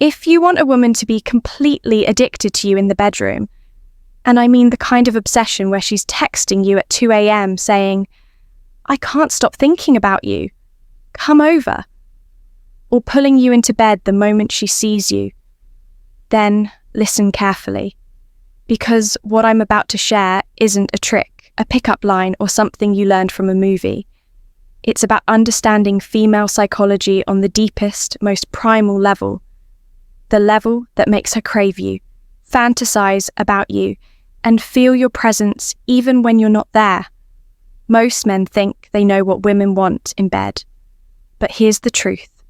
If you want a woman to be completely addicted to you in the bedroom, and I mean the kind of obsession where she's texting you at 2 a.m. saying, "I can't stop thinking about you. Come over." Or pulling you into bed the moment she sees you, then listen carefully. Because what I'm about to share isn't a trick, a pickup line, or something you learned from a movie. It's about understanding female psychology on the deepest, most primal level. The level that makes her crave you, fantasize about you, and feel your presence even when you're not there. Most men think they know what women want in bed. But here's the truth.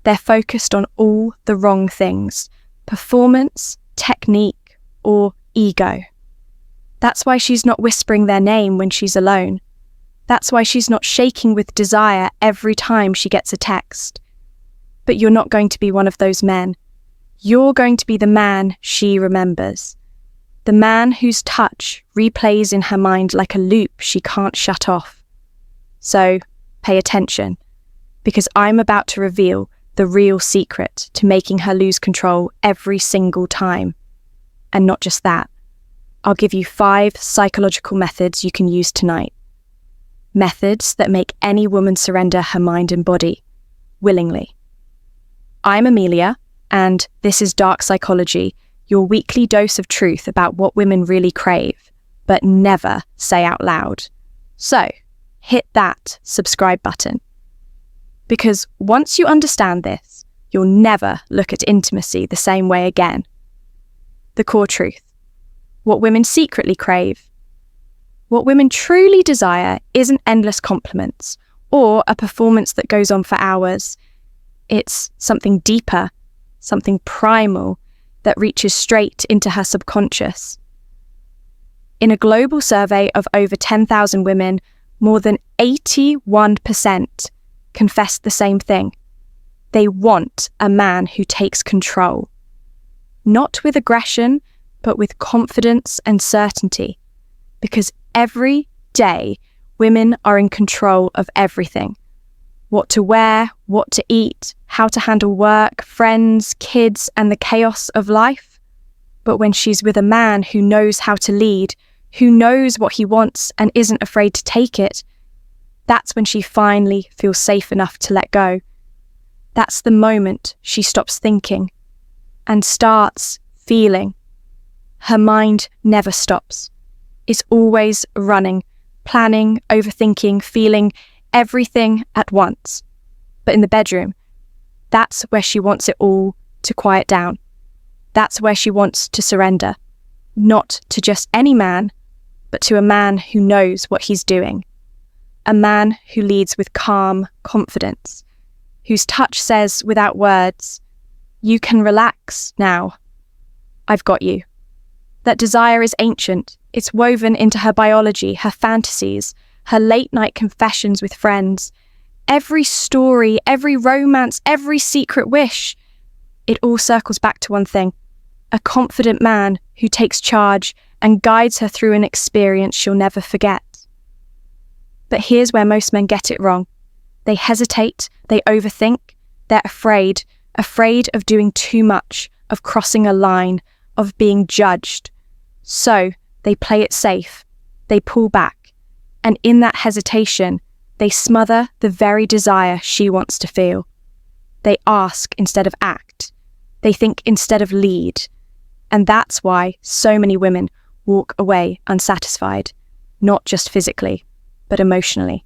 They're focused on all the wrong things: performance, technique, or ego. That's why she's not whispering their name when she's alone. That's why she's not shaking with desire every time she gets a text. But you're not going to be one of those men. You're going to be the man she remembers. The man whose touch replays in her mind like a loop she can't shut off. So, pay attention, because I'm about to reveal the real secret to making her lose control every single time. And not just that, I'll give you 5 psychological methods you can use tonight. Methods that make any woman surrender her mind and body, willingly. I'm Amelia, and this is Dark Psychology, your weekly dose of truth about what women really crave, but never say out loud. So, hit that subscribe button. Because once you understand this, you'll never look at intimacy the same way again. The core truth. What women secretly crave. What women truly desire isn't endless compliments or a performance that goes on for hours. It's something deeper, something primal that reaches straight into her subconscious. In a global survey of over 10,000 women, more than 81% confessed the same thing. They want a man who takes control. Not with aggression, but with confidence and certainty. Because every day, women are in control of everything. What to wear, what to eat, how to handle work, friends, kids, and the chaos of life. But when she's with a man who knows how to lead, who knows what he wants and isn't afraid to take it, that's when she finally feels safe enough to let go. That's the moment she stops thinking and starts feeling. Her mind never stops. It's always running, planning, overthinking, feeling everything at once. But in the bedroom, that's where she wants it all to quiet down. That's where she wants to surrender, not to just any man, but to a man who knows what he's doing. A man who leads with calm confidence, whose touch says without words, "You can relax now. I've got you." That desire is ancient. It's woven into her biology, her fantasies, her late-night confessions with friends. Every story, every romance, every secret wish. It all circles back to one thing: a confident man who takes charge and guides her through an experience she'll never forget. But here's where most men get it wrong. They hesitate, they overthink, they're afraid of doing too much, of crossing a line, of being judged. So they play it safe, they pull back, and in that hesitation, they smother the very desire she wants to feel. They ask instead of act. They think instead of lead. And that's why so many women walk away unsatisfied, not just physically, but emotionally.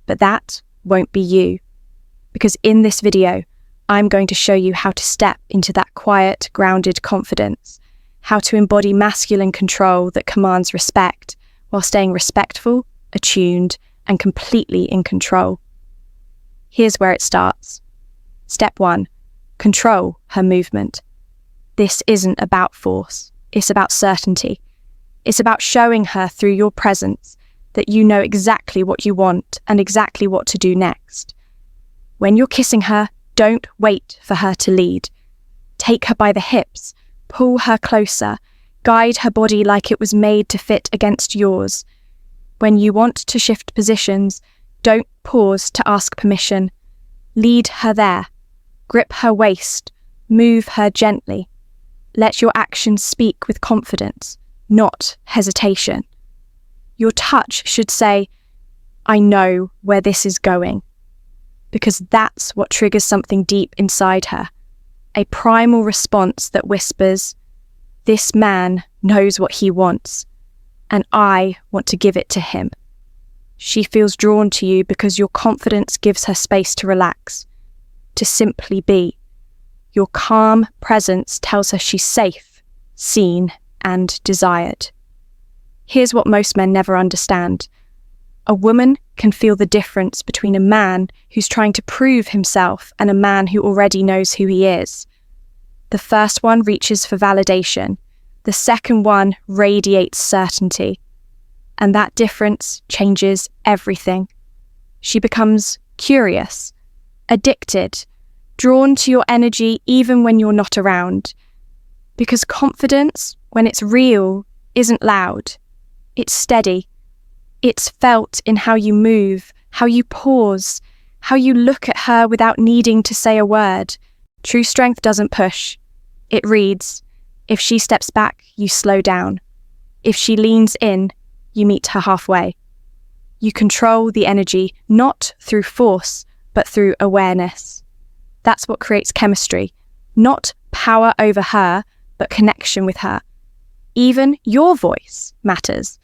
But that won't be you, because in this video, I'm going to show you how to step into that quiet, grounded confidence, how to embody masculine control that commands respect while staying respectful, attuned, and completely in control. Here's where it starts. Step 1, control her movement. This isn't about force, it's about certainty. It's about showing her through your presence that you know exactly what you want and exactly what to do next. When you're kissing her, don't wait for her to lead. Take her by the hips, pull her closer, guide her body like it was made to fit against yours. When you want to shift positions, don't pause to ask permission. Lead her there. Grip her waist. Move her gently. Let your actions speak with confidence, not hesitation. Your touch should say, "I know where this is going," because that's what triggers something deep inside her, a primal response that whispers, "This man knows what he wants, and I want to give it to him." She feels drawn to you because your confidence gives her space to relax, to simply be. Your calm presence tells her she's safe, seen, and desired. Here's what most men never understand. A woman can feel the difference between a man who's trying to prove himself and a man who already knows who he is. The first one reaches for validation. The second one radiates certainty. And that difference changes everything. She becomes curious, addicted, drawn to your energy even when you're not around. Because confidence, when it's real, isn't loud. It's steady. It's felt in how you move, how you pause, how you look at her without needing to say a word. True strength doesn't push. It reads. If she steps back, you slow down. If she leans in, you meet her halfway. You control the energy, not through force, but through awareness. That's what creates chemistry. Not power over her, but connection with her. Even your voice matters.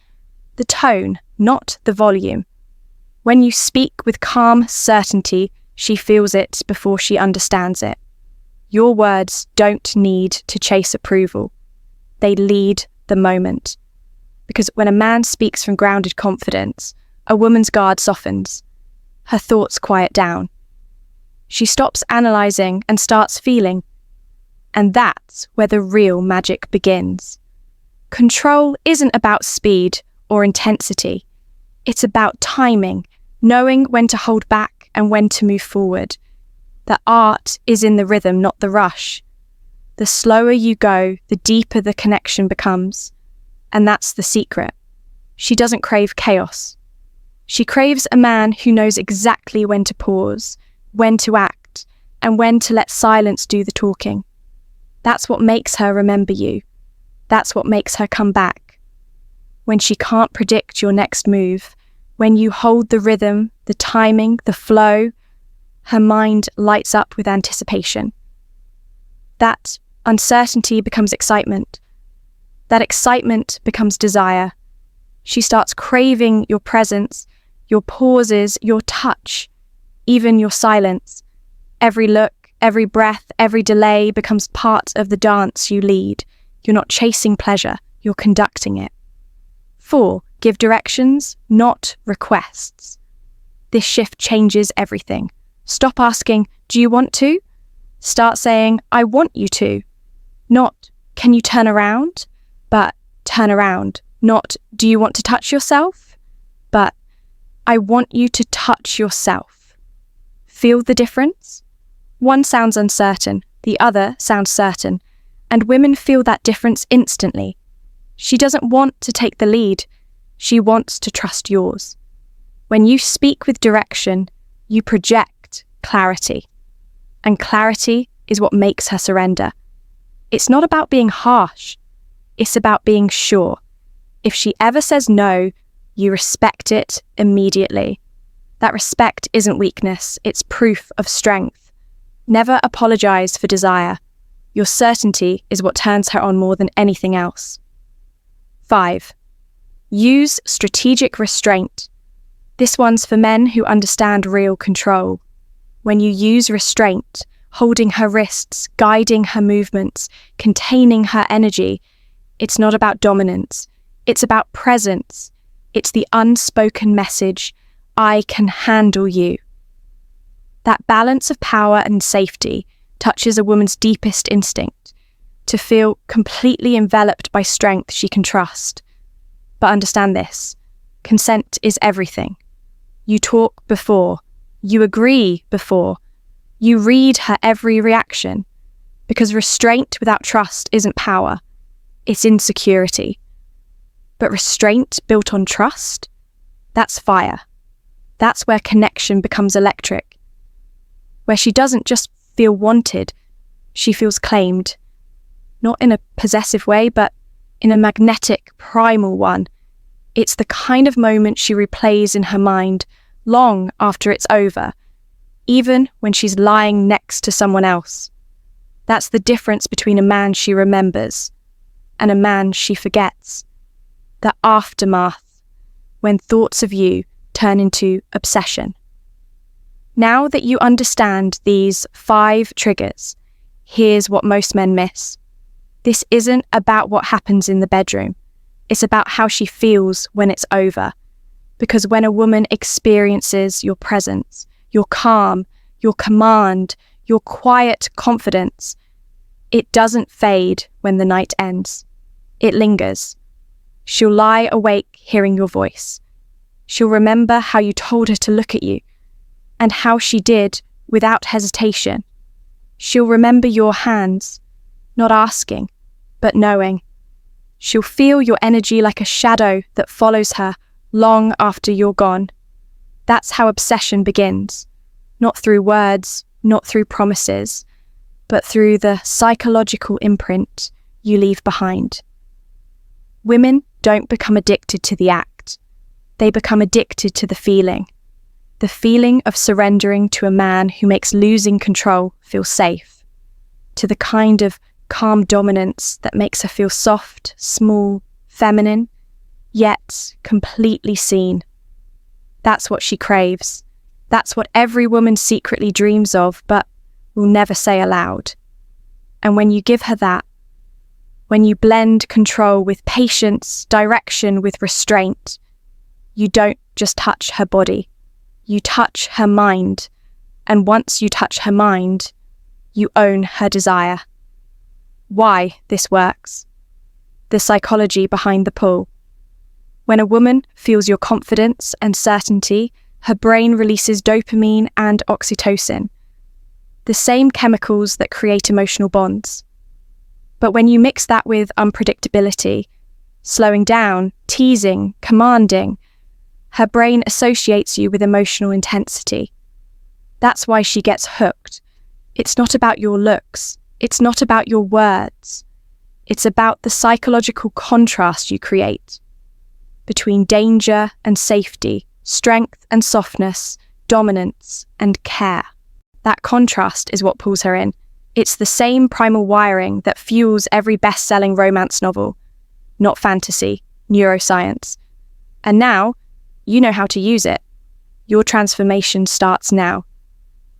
The tone, not the volume. When you speak with calm certainty, she feels it before she understands it. Your words don't need to chase approval. They lead the moment. Because when a man speaks from grounded confidence, a woman's guard softens. Her thoughts quiet down. She stops analysing and starts feeling. And that's where the real magic begins. Control isn't about speed or intensity. It's about timing, knowing when to hold back and when to move forward. The art is in the rhythm, not the rush. The slower you go, the deeper the connection becomes. And that's the secret. She doesn't crave chaos. She craves a man who knows exactly when to pause, when to act, and when to let silence do the talking. That's what makes her remember you. That's what makes her come back. When she can't predict your next move, when you hold the rhythm, the timing, the flow, her mind lights up with anticipation. That uncertainty becomes excitement. That excitement becomes desire. She starts craving your presence, your pauses, your touch, even your silence. Every look, every breath, every delay becomes part of the dance you lead. You're not chasing pleasure, you're conducting it. 4. Give directions, not requests. This shift changes everything. Stop asking, "Do you want to?" Start saying, "I want you to." Not, "Can you turn around?" But turn around. Not, "Do you want to touch yourself?" But, "I want you to touch yourself." Feel the difference? One sounds uncertain, the other sounds certain, and women feel that difference instantly. She doesn't want to take the lead. She wants to trust yours. When you speak with direction, you project clarity. And clarity is what makes her surrender. It's not about being harsh. It's about being sure. If she ever says no, you respect it immediately. That respect isn't weakness, it's proof of strength. Never apologize for desire. Your certainty is what turns her on more than anything else. 5. Use strategic restraint. This one's for men who understand real control. When you use restraint, holding her wrists, guiding her movements, containing her energy, it's not about dominance. It's about presence. It's the unspoken message, "I can handle you." That balance of power and safety touches a woman's deepest instinct, to feel completely enveloped by strength she can trust. But understand this, consent is everything. You talk before, you agree before, you read her every reaction, because restraint without trust isn't power, it's insecurity. But restraint built on trust, that's fire. That's where connection becomes electric. Where she doesn't just feel wanted, she feels claimed. Not in a possessive way, but in a magnetic, primal one. It's the kind of moment she replays in her mind long after it's over, even when she's lying next to someone else. That's the difference between a man she remembers and a man she forgets. The aftermath, when thoughts of you turn into obsession. Now that you understand these 5 triggers, here's what most men miss. This isn't about what happens in the bedroom. It's about how she feels when it's over. Because when a woman experiences your presence, your calm, your command, your quiet confidence, it doesn't fade when the night ends. It lingers. She'll lie awake hearing your voice. She'll remember how you told her to look at you, and how she did without hesitation. She'll remember your hands, not asking, but knowing. She'll feel your energy like a shadow that follows her long after you're gone. That's how obsession begins. Not through words, not through promises, but through the psychological imprint you leave behind. Women don't become addicted to the act. They become addicted to the feeling of surrendering to a man who makes losing control feel safe, to the kind of calm dominance that makes her feel soft, small, feminine, yet completely seen. That's what she craves. That's what every woman secretly dreams of, but will never say aloud. And when you give her that, when you blend control with patience, direction with restraint, you don't just touch her body, you touch her mind. And once you touch her mind, you own her desire. Why this works. The psychology behind the pull. When a woman feels your confidence and certainty, her brain releases dopamine and oxytocin, the same chemicals that create emotional bonds. But when you mix that with unpredictability, slowing down, teasing, commanding, her brain associates you with emotional intensity. That's why she gets hooked. It's not about your looks. It's not about your words. It's about the psychological contrast you create between danger and safety, strength and softness, dominance and care. That contrast is what pulls her in. It's the same primal wiring that fuels every best-selling romance novel, not fantasy, neuroscience. And now, you know how to use it. Your transformation starts now.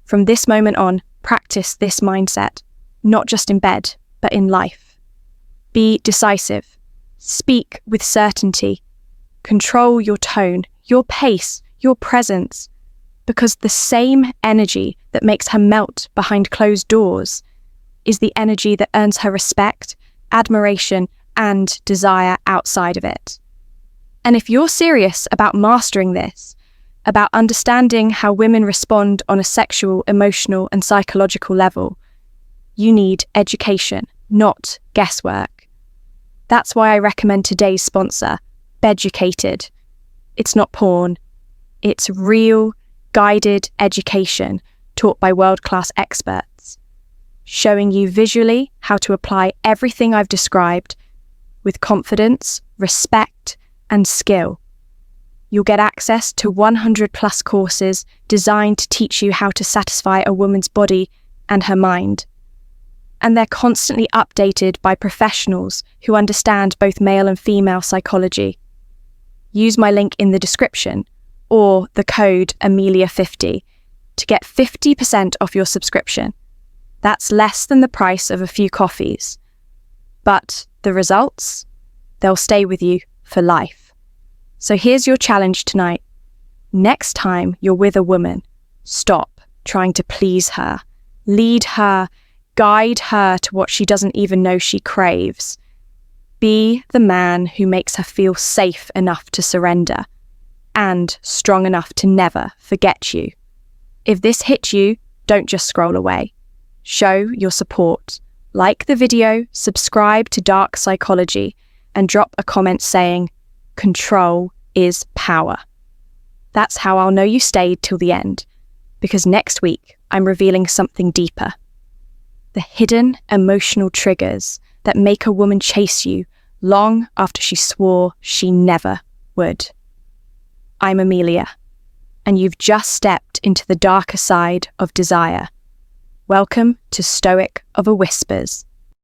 From this moment on, practice this mindset, not just in bed, but in life. Be decisive. Speak with certainty. Control your tone, your pace, your presence, because the same energy that makes her melt behind closed doors is the energy that earns her respect, admiration, and desire outside of it. And if you're serious about mastering this, about understanding how women respond on a sexual, emotional, and psychological level, you need education, not guesswork. That's why I recommend today's sponsor, Beducated. It's not porn. It's real, guided education taught by world-class experts, showing you visually how to apply everything I've described with confidence, respect, and skill. You'll get access to 100+ courses designed to teach you how to satisfy a woman's body and her mind. And they're constantly updated by professionals who understand both male and female psychology. Use my link in the description or the code Amelia50 to get 50% off your subscription. That's less than the price of a few coffees. But the results? They'll stay with you for life. So here's your challenge tonight. Next time you're with a woman, stop trying to please her, lead her, guide her to what she doesn't even know she craves. Be the man who makes her feel safe enough to surrender and strong enough to never forget you. If this hit you, don't just scroll away. Show your support. Like the video, subscribe to Dark Psychology, and drop a comment saying, "Control is power." That's how I'll know you stayed till the end, because next week I'm revealing something deeper. the hidden emotional triggers that make a woman chase you long after she swore she never would. I'm Amelia, and you've just stepped into the darker side of desire. Welcome to Stoic of a Whispers.